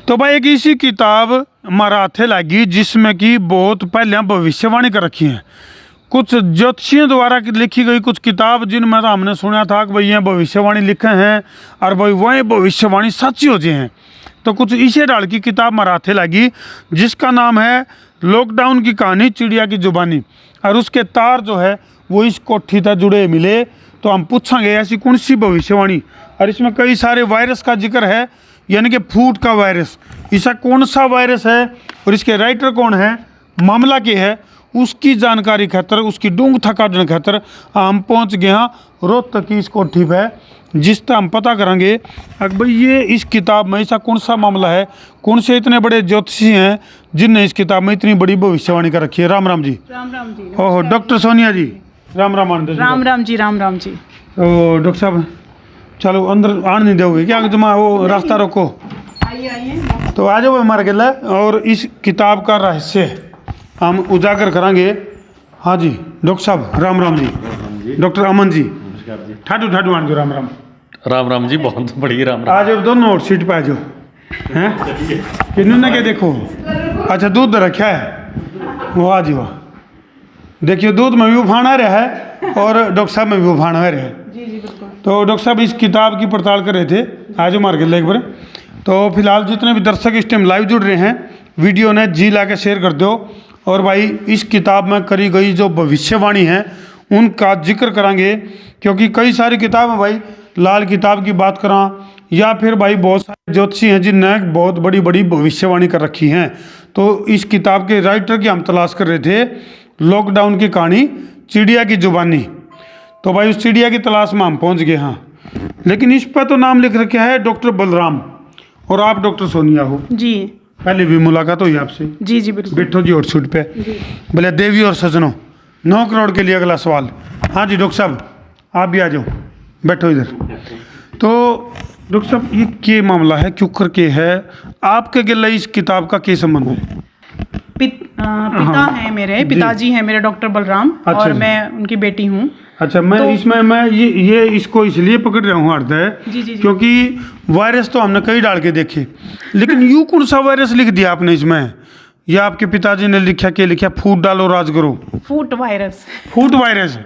तो भाई एक इसी किताब हमारा हाथे लगी जिसमें कि बहुत पहले भविष्यवाणी कर रखी है, कुछ ज्योतिषियों द्वारा लिखी गई कुछ किताब जिनमें तो हमने सुना था कि भाई ये भविष्यवाणी लिखे हैं और भाई वही भविष्यवाणी सच्ची हो जाए हैं। तो कुछ इसे डाल की किताब हमारा हाथे लगी जिसका नाम है लॉकडाउन की कहानी चिड़िया की जुबानी, और उसके तार जो है वो इस कोठी तक जुड़े मिले। तो हम पूछेंगे ऐसी कौन सी भविष्यवाणी, और इसमें कई सारे वायरस का जिक्र है, यानी कि फूट का वायरस, ऐसा कौन सा वायरस है और इसके राइटर कौन है, मामला क्या है, उसकी जानकारी खातर उसकी डूंग थकाने खातर हम पहुंच गए हाँ रोहतक की इस कोठी पे, जिस तरह हम पता करेंगे कि भाई ये इस किताब में ऐसा कौन सा मामला है, कौन से इतने बड़े ज्योतिषी हैं जिनने इस किताब में इतनी बड़ी भविष्यवाणी कर रखी है। राम राम जी। राम राम जी। ओहो डॉक्टर सोनिया जी, राम राम आनंद जी। राम राम जी। राम राम जी। ओ डॉक्टर साहब चलो अंदर आने नहीं दोगे क्या, जमा वो रास्ता रोको। आइए आइए। तो आ जाओ हमारे गला, और इस किताब का रहस्य हम उजागर करेंगे। हाँ जी डॉक्टर साहब राम राम जी। डॉक्टर अमन जी ठाडू ठाडू आन जो राम राम। राम राम जी, बहुत बढ़िया। राम राम। आ जाओ दोनों और सीट पे आ जाओ हैं इन्होंने क्या देखो, अच्छा दूध रखा है वो आ जी वाह, देखिए दूध में भी उफान आ रहा है और डॉक्टर साहब में भी उफान आ रहा है। जी जी बिल्कुल। तो डॉक्टर साहब इस किताब की पड़ताल कर रहे थे, आज मार के एक बार। तो फिलहाल जितने भी दर्शक इस टाइम लाइव जुड़ रहे हैं वीडियो ने जी ला के शेयर कर दो, और भाई इस किताब में करी गई जो भविष्यवाणी है उनका जिक्र करेंगे, क्योंकि कई सारी किताब हैं भाई, लाल किताब की बात करा या फिर भाई बहुत सारे ज्योतिषी हैं जिनने बहुत बड़ी बड़ी भविष्यवाणी कर रखी हैं। तो इस किताब के राइटर की हम तलाश कर रहे थे, लॉकडाउन की कहानी चिड़िया की जुबानी। तो भाई उस चिड़िया की तलाश में हम पहुंच गए हाँ, लेकिन इस पर तो नाम लिख रखा है डॉक्टर बलराम, और आप डॉक्टर सोनिया हो। जी पहले भी मुलाकात हुई आपसे। जी जी बिल्कुल। बैठो जी और छूट पे। बोले देवी और सजनों 9 करोड़ के लिए अगला सवाल। हाँ जी डॉक्टर साहब आप भी आ जाओ, बैठो इधर। तो डॉक्टर साहब ये क्या मामला है, क्यों करके है आपके गिला इस किताब का क्या संबंध है? पिता हैं मेरे, पिताजी हैं मेरे डॉक्टर बलराम, अच्छा और जी। मैं उनकी बेटी हूँ। अच्छा मैं तो- इसमें मैं ये इसको इसलिए पकड़ रहा हूँ हृदय, जी, जी, जी। क्योंकि वायरस तो हमने कई डाल के देखे, लेकिन यूं कौन सा वायरस लिख दिया आपने इसमें, या आपके पिताजी ने लिखा, क्या लिखा, फूट डालो राज करो, फूट वायरस। फूट वायरस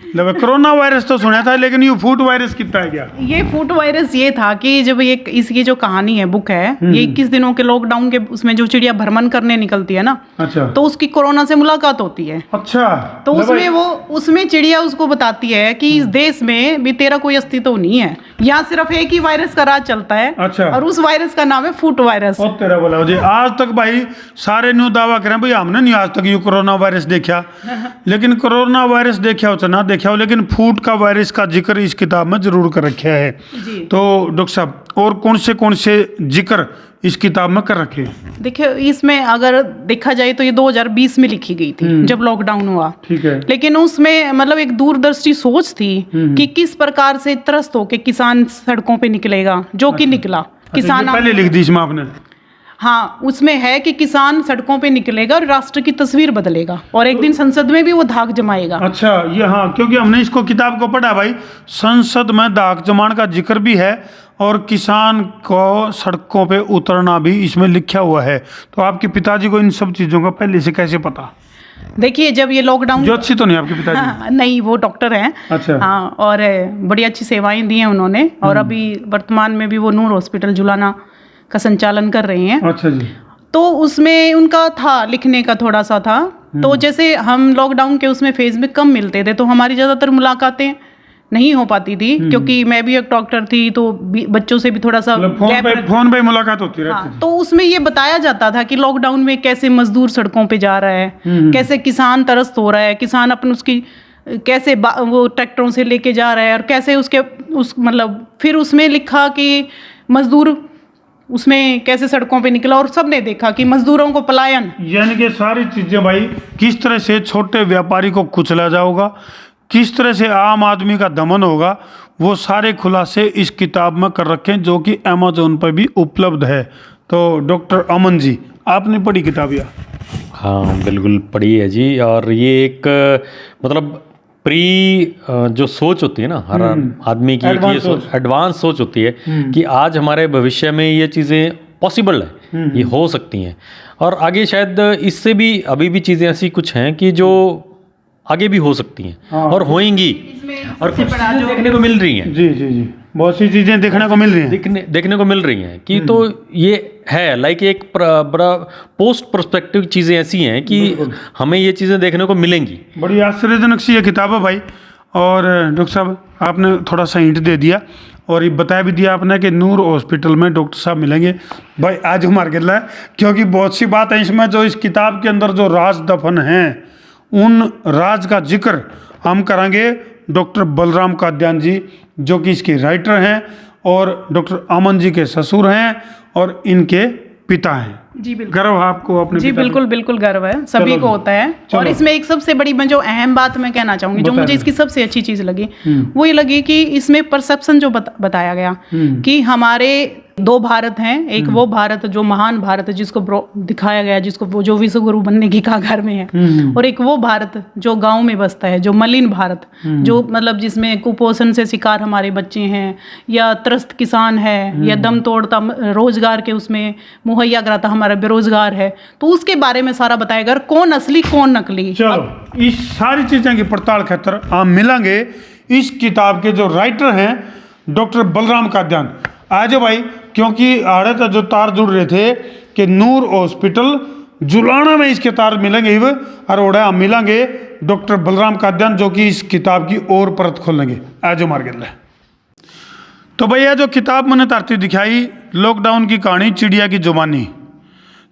मतलब कोरोना वायरस तो सुना था, लेकिन ये फूट वायरस कितना है क्या? ये फूट वायरस ये था कि जब ये इसकी जो कहानी है, बुक है, ये 21 दिनों के लॉकडाउन के उसमें जो चिड़िया भ्रमण करने निकलती है ना, अच्छा तो उसकी कोरोना से मुलाकात होती है। अच्छा तो ले भाई, उसमें चिड़िया उसको बताती है कि इस देश में भी तेरा कोई अस्तित्व नहीं है, यहाँ सिर्फ एक ही वायरस का राज चलता है। अच्छा। और उस वायरस का नाम है फूट वायरस। ओ तेरा बोला जी, आज तक भाई सारे न्यू दावा करें भाई हमने नहीं आज तक ये कोरोना वायरस देखा, लेकिन कोरोना वायरस देखा हो चाहे ना देखा हो, लेकिन फूट का वायरस का जिक्र इस किताब में जरूर कर रखा है। जी। तो डॉक्टर साहब और कौन से जिक्र इस किताब में कर रखे हैं? देखिए इसमें अगर देखा जाए तो ये 2020 में लिखी गई थी जब लॉकडाउन हुआ। ठीक है। लेकिन उसमें मतलब एक दूरदर्शी सोच थी कि किस प्रकार से त्रस्त होकर किसान सड़कों पे निकलेगा, जो कि निकला। अच्छा, किसान ये पहले लिख दी इसमें आपने? हाँ, उसमें है कि किसान सड़कों पे निकलेगा और राष्ट्र की तस्वीर बदलेगा, और एक दिन संसद में भी वो धाक जमाएगा। अच्छा ये हाँ, क्योंकि हमने इसको किताब को पढ़ा भाई, संसद में दाग जमान का जिक्र भी है और किसान को सड़कों पे उतरना भी इसमें लिखा हुआ है। तो आपके पिताजी को इन सब चीज़ों का पहले से कैसे पता? देखिए जब ये लॉकडाउन, ज्योतिषी तो नहीं आपके पिताजी? हाँ, नहीं वो डॉक्टर हैं। अच्छा। हाँ, और बड़ी अच्छी सेवाएं दी हैं उन्होंने, और अभी वर्तमान में भी वो नूर हॉस्पिटल जुलाना का संचालन कर रही हैं। अच्छा जी। तो उसमें उनका था लिखने का थोड़ा सा था। तो जैसे हम लॉकडाउन के उसमें फेज में कम मिलते थे, तो हमारी ज़्यादातर मुलाकातें नहीं हो पाती थी, क्योंकि मैं भी एक डॉक्टर थी, तो बच्चों से भी थोड़ा सा मतलब gap फोन पे मुलाकात होती रहती हाँ, थी। तो उसमें ये बताया जाता था कि लॉकडाउन में कैसे मजदूर सड़कों पे जा रहा है, कैसे किसान त्रस्त हो रहा है, किसान अपन उसकी कैसे वो ट्रैक्टरों से लेके जा रहा है, और कैसे उसके उस मतलब फिर उसमें लिखा कि मजदूर उसमें कैसे सड़कों पे निकला, और सबने देखा कि मजदूरों को पलायन, यानी कि सारी चीजें भाई किस तरह से छोटे व्यापारी को कुचला जाएगा, किस तरह से आम आदमी का दमन होगा, वो सारे खुलासे इस किताब में कर रखे हैं, जो कि अमेजोन पर भी उपलब्ध है। तो डॉक्टर अमन जी आपने पढ़ी किताब या? हाँ बिल्कुल पढ़ी है जी। और ये एक मतलब जो सोच होती है ना हर आदमी की, Advance ये सोच एडवांस सोच होती है कि आज हमारे भविष्य में ये चीज़ें पॉसिबल है, ये हो सकती हैं। और आगे शायद इससे भी अभी भी चीज़ें ऐसी कुछ हैं कि जो आगे भी हो सकती हैं और होएंगी, और कुछ चीज़ें देखने को मिल रही हैं। जी जी जी, बहुत सी चीज़ें देखने को मिल रही हैं, देखने को मिल रही हैं कि तो ये है लाइक एक बड़ा पोस्ट प्रोस्पेक्टिव चीज़ें ऐसी हैं कि हमें ये चीज़ें देखने को मिलेंगी। बड़ी आश्चर्यजनक सी ये किताब है भाई। और डॉक्टर साहब आपने थोड़ा सा हिंट दे दिया और ये बता भी दिया आपने कि नूर हॉस्पिटल में डॉक्टर साहब मिलेंगे भाई आज हमारे गिला है, क्योंकि बहुत सी बात है इसमें जो इस किताब के अंदर जो राज दफन हैं उन राज का जिक्र हम करेंगे डॉक्टर बलराम काद्यान जी, जो कि इसके राइटर हैं और डॉक्टर अमन जी के ससुर हैं और इनके पिता हैं। जी बिल्कुल, गर्व है आपको अपने जी पिता पे? बिल्कुल बिल्कुल गर्व है, सभी चलो को होता है। चलो। और इसमें एक सबसे बड़ी मैं जो अहम बात मैं कहना चाहूंगी, जो बता मुझे दीजिए। इसकी सबसे अच्छी चीज लगी वो ये लगी कि इसमें परसेप्शन जो बताया गया कि हमारे दो भारत हैं, एक वो भारत जो महान भारत है जिसको दिखाया गया, जिसको वो जो विश्व गुरु बनने की कगार में है, और एक वो भारत जो गांव में बसता है, जो मलिन भारत, जो मतलब जिसमें कुपोषण से शिकार हमारे बच्चे हैं, या त्रस्त किसान है, या दम तोड़ता रोजगार के उसमें मुहैया कराता हमारा बेरोजगार है। तो उसके बारे में सारा बताया गया, कौन असली कौन नकली। चलो इस सारी चीज़ें की पड़ताल खातर हम मिलेंगे इस किताब के जो राइटर हैं डॉक्टर बलराम काद्यान। आ जाओ भाई, क्योंकि आड़े तक जो तार जुड़ रहे थे कि नूर हॉस्पिटल जुलाना में इसके तार मिलेंगे और ओढ़ा हम मिलेंगे डॉक्टर बलराम काद्यान, जो कि इस किताब की और परत खोलेंगे। आ जाओ मार्केट में। तो भैया जो किताब मैंने तरती दिखाई, लॉकडाउन की कहानी चिड़िया की जुबानी,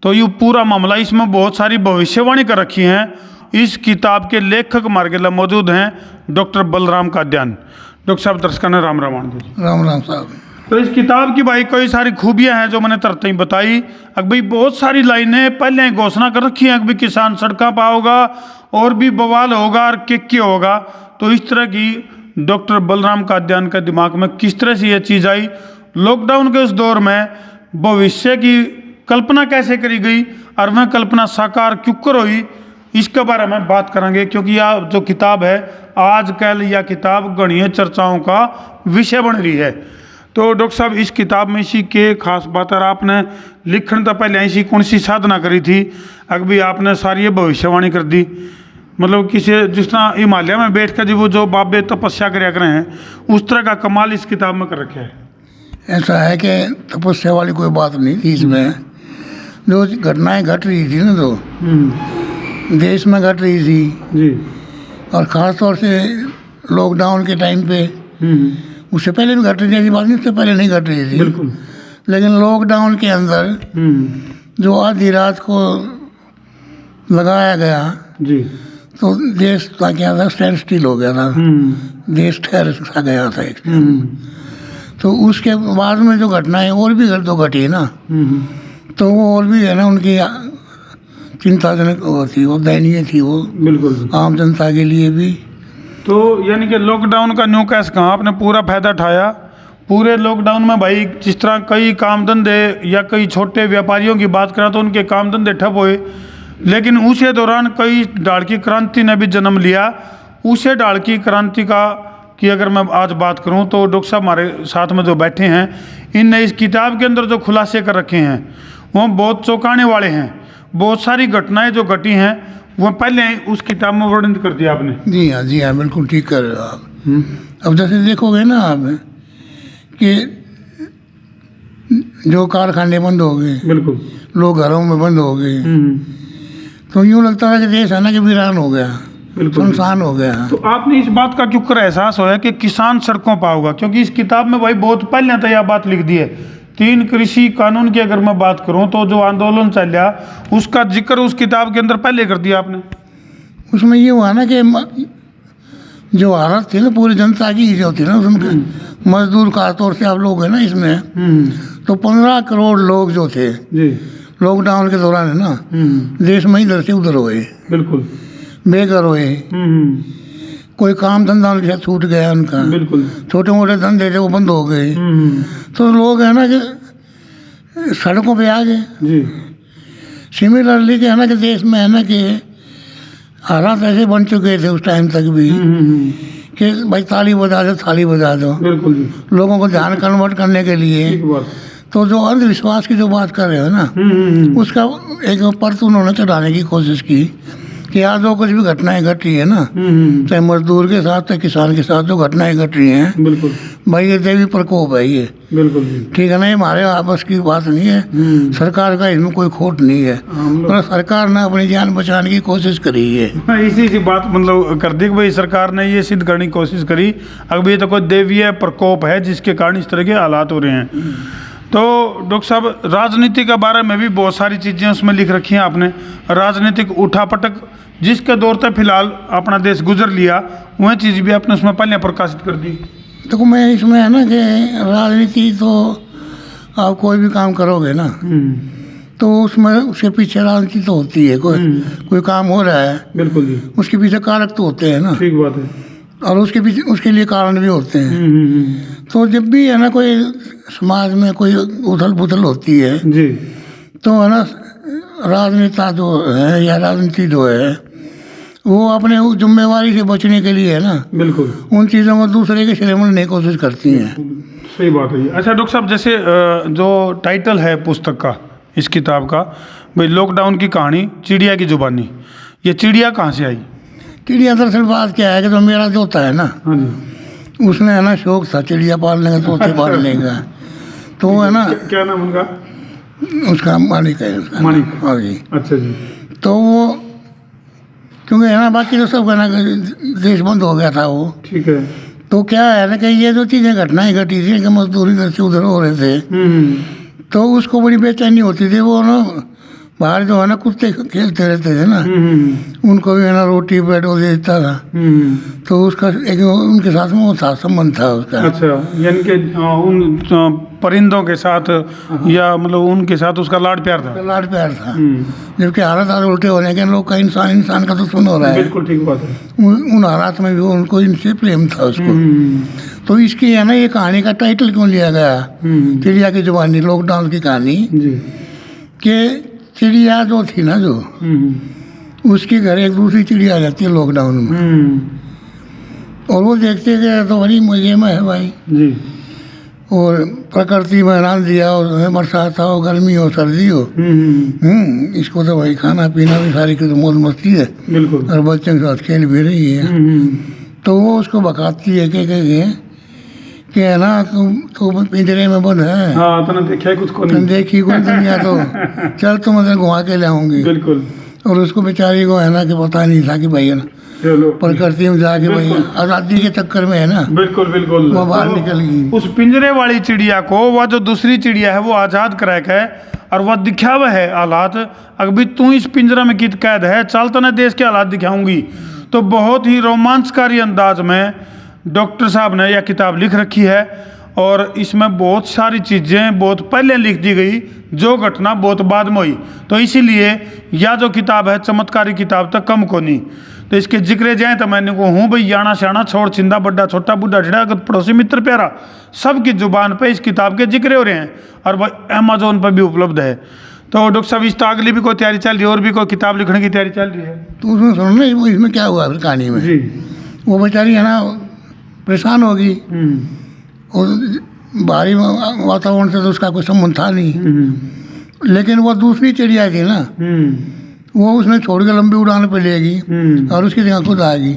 तो ये पूरा मामला, इसमें बहुत सारी भविष्यवाणी कर रखी हैं। इस किताब के लेखक मार्केट मौजूद हैं डॉक्टर बलराम काद्यान। डॉक्टर साहब दर्शकों ने राम राम राम राम साहब। तो इस किताब की भाई कई सारी खूबियां हैं जो मैंने तरते ही बताई। अब भाई बहुत सारी लाइनें पहले ही घोषणा कर रखी हैं कि भाई किसान सड़कों पर होगा और भी बवाल होगा और क्या होगा। तो इस तरह की डॉक्टर बलराम काद्यान के दिमाग में किस तरह से ये चीज़ आई, लॉकडाउन के उस दौर में भविष्य की कल्पना कैसे करी गई और वह कल्पना साकार क्यों कर हुई, इसके बारे में बात करेंगे। क्योंकि यह जो किताब है आजकल यह किताब गणीय चर्चाओं का विषय बन रही है। तो डॉक्टर साहब इस किताब में इसी के खास बात है, आपने लिखने तो पहले ऐसी कौन सी साधना करी थी, अगर भी आपने सारी ये भविष्यवाणी कर दी, मतलब किसी जिस तरह हिमालय में बैठ कर जी वो जो बाबे तपस्या कराया करे हैं उस तरह का कमाल इस किताब में कर रखा है। ऐसा है कि तपस्या वाली कोई बात नहीं थी इसमें। जो घटनाएं घट रही थी ना, तो देश में घट रही थी जी, और ख़ास तौर से लॉकडाउन के टाइम पे, उससे पहले भी घट रही थी, ऐसी बात नहीं उससे पहले नहीं घट रही थी, बिल्कुल। लेकिन लॉकडाउन के अंदर जो आधी रात को लगाया गया जी, तो देश का क्या था, स्टैंड स्टिल हो गया था, देश ठहर सा गया था एक। तो उसके बाद में जो घटनाएं और भी जो घटी ना, तो वो और भी है ना उनकी चिंताजनक थी, वो दयनीय थी वो, बिल्कुल। आम जनता के लिए भी। तो यानी कि लॉकडाउन का न्यू कैश कहाँ आपने पूरा फायदा उठाया। पूरे लॉकडाउन में भाई जिस तरह कई काम धंधे या कई छोटे व्यापारियों की बात करें तो उनके काम धंधे ठप हुए, लेकिन उसी दौरान कई डाल की क्रांति ने भी जन्म लिया। उसे डाल की क्रांति की अगर मैं आज बात करूं तो डॉक्टर साहब हमारे साथ में जो बैठे हैं इनने इस किताब के अंदर जो खुलासे कर रखे हैं वो बहुत चौंकाने वाले हैं। बहुत सारी घटनाएं जो घटी हैं वो पहले उस किताब में वर्णित कर दिया आपने। जी हाँ, बिल्कुल ठीक कर रहे हो आप। अब जैसे देखोगे ना आप कि जो कारखाने बंद हो गए, बिल्कुल, लोग घरों में बंद हो गए, तो यूँ लगता था कि देश है ना कि वीरान हो गया, बिल्कुल सुनसान हो गया। तो आपने इस बात का क्यों कर एहसास होया कि किसान सड़कों पर होगा, क्योंकि इस किताब में भाई बहुत पहले तो यह बात लिख दी है। 3 कृषि कानून की अगर मैं बात करूं तो जो आंदोलन चला उसका जिक्र उस किताब के अंदर पहले कर दिया आपने। उसमें ये हुआ ना कि जो हालत थी ना पूरी जनता की जो थी ना, उसमें मजदूर खास तौर से आप लोग हैं ना इसमें, तो 15 करोड़ लोग जो थे जी, लॉकडाउन के दौरान है ना, देश में इधर से उधर हुए, बिल्कुल, बेघर हुए, कोई काम धंधा उनके साथ छूट गया उनका, बिल्कुल, छोटे मोटे धंधे थे वो बंद हो गए। तो लोग है ना कि सड़कों पे आ गए। जी, सिमिलरली के है ना कि देश में है ना कि हालात ऐसे बन चुके थे उस टाइम तक भी कि भाई ताली बजा दो, थाली बजा दो, बिल्कुल जी, लोगों को ध्यान कन्वर्ट करने के लिए। ठीक बात। तो जो अंधविश्वास की जो बात कर रहे हो ना, उसका एक परत उन्होंने चढ़ाने की कोशिश की कि आज जो कुछ भी घटनाएं घट रही है ना, चाहे मजदूर के साथ चाहे किसान के साथ जो घटनाएं घट रही हैं, बिल्कुल भाई ये देवी प्रकोप है ये, बिल्कुल ठीक है ना, ये हमारे आपस की बात नहीं है, सरकार का इसमें कोई खोट नहीं है, पर सरकार ने अपनी जान बचाने की कोशिश करी है। इसी सी बात मतलब कर दी कि भाई सरकार ने ये सिद्ध करने की कोशिश करी अब ये तो कोई देवीय प्रकोप है जिसके कारण इस तरह के हालात हो रहे हैं। तो डॉक्टर साहब राजनीति के बारे में भी बहुत सारी चीज़ें उसमें लिख रखी हैं आपने, राजनीतिक उठापटक जिसके दौर तक फिलहाल अपना देश गुजर लिया वह चीज़ भी आपने उसमें पहले प्रकाशित कर दी। देखो मैं इसमें है ना कि राजनीति तो आप कोई भी काम करोगे ना तो उसमें उसके पीछे राजनीति तो होती है, कोई काम हो रहा है बिल्कुल जी, उसके पीछे कारक तो होते हैं ना, ठीक बात है, और उसके पीछे उसके लिए कारण भी होते हैं। तो जब भी है ना कोई समाज में कोई उथल पुथल होती है जी, तो है ना राजनेता जो है या राजनीति जो है वो अपने उस जिम्मेवारी से बचने के लिए है ना बिल्कुल उन चीज़ों को दूसरे के सिरे मढ़ने की कोशिश करती हैं। सही बात है। अच्छा डॉक्टर साहब जैसे जो टाइटल है पुस्तक का, इस किताब का, भाई लॉकडाउन की कहानी चिड़िया की जुबानी, ये चिड़िया कहाँ से आई? चिड़िया दरअसल बात क्या है कि जो मेरा जोता है ना, हाँ जी, उसने है ना शौक था चिड़िया पालने का, तोते पालने का, तो वो है ना क्या नाम उनका? उसका मालिक है उसका, मालिक, हाँ जी। अच्छा जी, तो वो क्योंकि है ना बाकी तो सब है ना देश बंद हो गया था वो, ठीक है, तो क्या है ना कि ये जो चीज़ें घटनाएं घटी थी कि मजदूरी इधर से उधर हो रहे थे, तो उसको बड़ी बेचैनी होती थी। वो ना बाहर जो है ना कुत्ते खेलते रहते थे ना, उनको भी है ना रोटी ब्रेड वो दे देता था, तो उसका एक उनके साथ में वो था संबंध था उसका। अच्छा, यानी कि उन परिंदों के साथ या मतलब उनके साथ उसका लाड प्यार था, लाड प्यार था, जबकि हालात उल्टे होने के लोग का इंसान का दुश्मन हो रहा है, बिल्कुल ठीक बात है, उन हालात में भी उनको इनसे प्रेम था उसको। तो इसकी है ना ये कहानी का टाइटल क्यों लिया गया चिड़िया की जुबानी, लॉकडाउन की कहानी, कि चिड़िया जो थी ना जो उसके घर एक दूसरी चिड़िया आ जाती है लॉकडाउन में, और वो देखते कि तो बड़ी मजे में है भाई जी, और प्रकृति में आनंद दिया, और बरसात हो गर्मी हो सर्दी हो, इसको तो भाई खाना पीना भी सारी की तो मौज मस्ती है, बिल्कुल, और बच्चों के साथ खेल भी रही है। तो वो उसको बकाती है कि है ना तू पिंजरे में बंद है, हाँ तूने देखा है कुछ को तुम नहीं, देखी कोई दुनिया तो चल तुम मतलब घुमा के लाऊंगी। बिल्कुल, और उसको बेचारी को है ना कि पता नहीं था कि भाई है ना चलो प्रकृति में जाके भाई आज़ादी के चक्कर में है ना बिल्कुल बिल्कुल वो बाहर निकल गई। उस पिंजरे वाली चिड़िया को वह जो दूसरी चिड़िया है वो आज़ाद क्रैक है और वह दिखावा है हालात, अभी तू इस पिंजरा में कित कैद है, चल तो देश के हालात दिखाऊंगी। तो बहुत ही रोमांचकारी अंदाज में डॉक्टर साहब ने यह किताब लिख रखी है और इसमें बहुत सारी चीज़ें बहुत पहले लिख दी गई जो घटना बहुत बाद में हुई, तो इसीलिए यह जो किताब है चमत्कारी किताब तक कम को नहीं। तो इसके जिक्र जाए तो मैंने को हूँ भाई याना श्याना छोड़ छिंदा बड्डा छोटा बूढ़ा ढिड़ा पड़ोसी मित्र प्यारा सबकी जुबान पे इस किताब के जिक्र हो रहे हैं और भाई अमेजोन पर भी उपलब्ध है। तो डॉक्टर साहब इस तो अगली भी कोई तैयारी चल रही है और भी कोई किताब लिखने की तैयारी चल रही है? तो उसमें सुनो ना वो इसमें क्या हुआ फिर कहानी में जी, वो बेचारी है ना परेशान होगी और बाहरी वातावरण से तो उसका कोई संबंध था नहीं, लेकिन वो दूसरी चिड़िया थी ना वो उसने छोड़ के लंबी उड़ान पे लेगी और उसकी जगह खुद आएगी।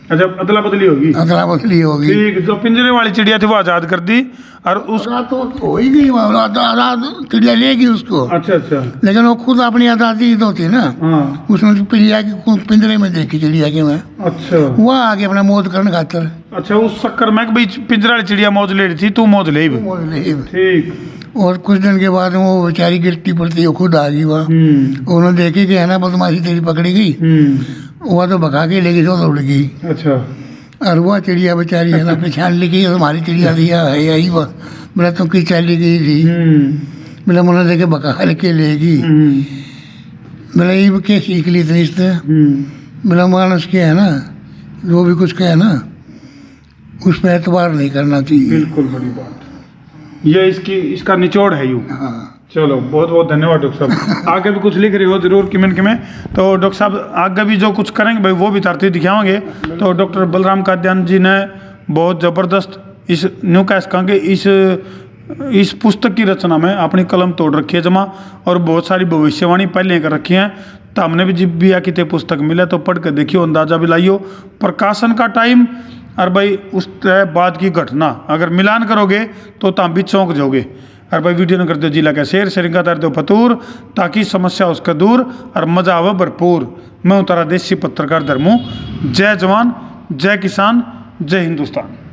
अच्छा अदला बदली होगी, अदला बदली होगी, ठीक, जो पिंजरे वाली चिड़िया थी वो आज़ाद कर दी और उस रात तो हो ही गई, रात चिड़िया लेगी उसको, अच्छा अच्छा, लेकिन वो खुद अपनी आज़ादी तो थी ना, हाँ, उसने चिड़िया की पिंजरे में देखी चिड़िया की मैं, अच्छा वो आगे अपना मौज करने खातर अच्छा, उस चक्कर में भाई पिंजरा वाली चिड़िया मौज ले रही थी तू मौज ले भी, मौज ले। ठीक, और कुछ दिन के बाद वो बेचारी गिरती पड़ती वो खुद आ गई वहाँ, उन्होंने देखी कि है ना बदमाशी तेरी पकड़ी गई, वह तो भगा के लेगी तो दौड़ गई। अच्छा, और वह चिड़िया बेचारी है ना पहचान ली गई तुम्हारी चिड़िया दिया है यही वह, बोला तुम की चली गई थी, बोला मुझे देखे भगा के लेगी, बोला ये क्या सीख ली थी इसने, बोला मानस के है ना जो भी कुछ कहे ना उस पर एतबार नहीं करना चाहिए। बिल्कुल बड़ी बात, ये इसका निचोड़ है यूँ। हाँ चलो बहुत बहुत धन्यवाद डॉक्टर साहब। आगे भी कुछ लिख रही हो जरूर कमेंट में, तो डॉक्टर साहब आगे भी जो कुछ करेंगे भाई वो भी तरतीब दिखाएंगे। तो डॉक्टर बलराम कादियान जी ने बहुत ज़बरदस्त इस न्यू कैश कहेंगे इस इस पुस्तक की रचना में अपनी कलम तोड़ रखी है जमा, और बहुत सारी भविष्यवाणी पहले कर रखी हैं। तो हमने भी जब भी कितने पुस्तक मिले तो पढ़ कर देखियो, अंदाजा भी लाइयो प्रकाशन का टाइम और भाई उस बाद की घटना अगर मिलान करोगे तो ताम भी चौंक जाओगे। और भाई वीडियो न कर दो जिला का शेयर का कर दो फतूर, ताकि समस्या उसका दूर और मजा आवे भरपूर। मैं उतारा देसी पत्रकार धर्मू। जय जवान, जय किसान, जय हिंदुस्तान।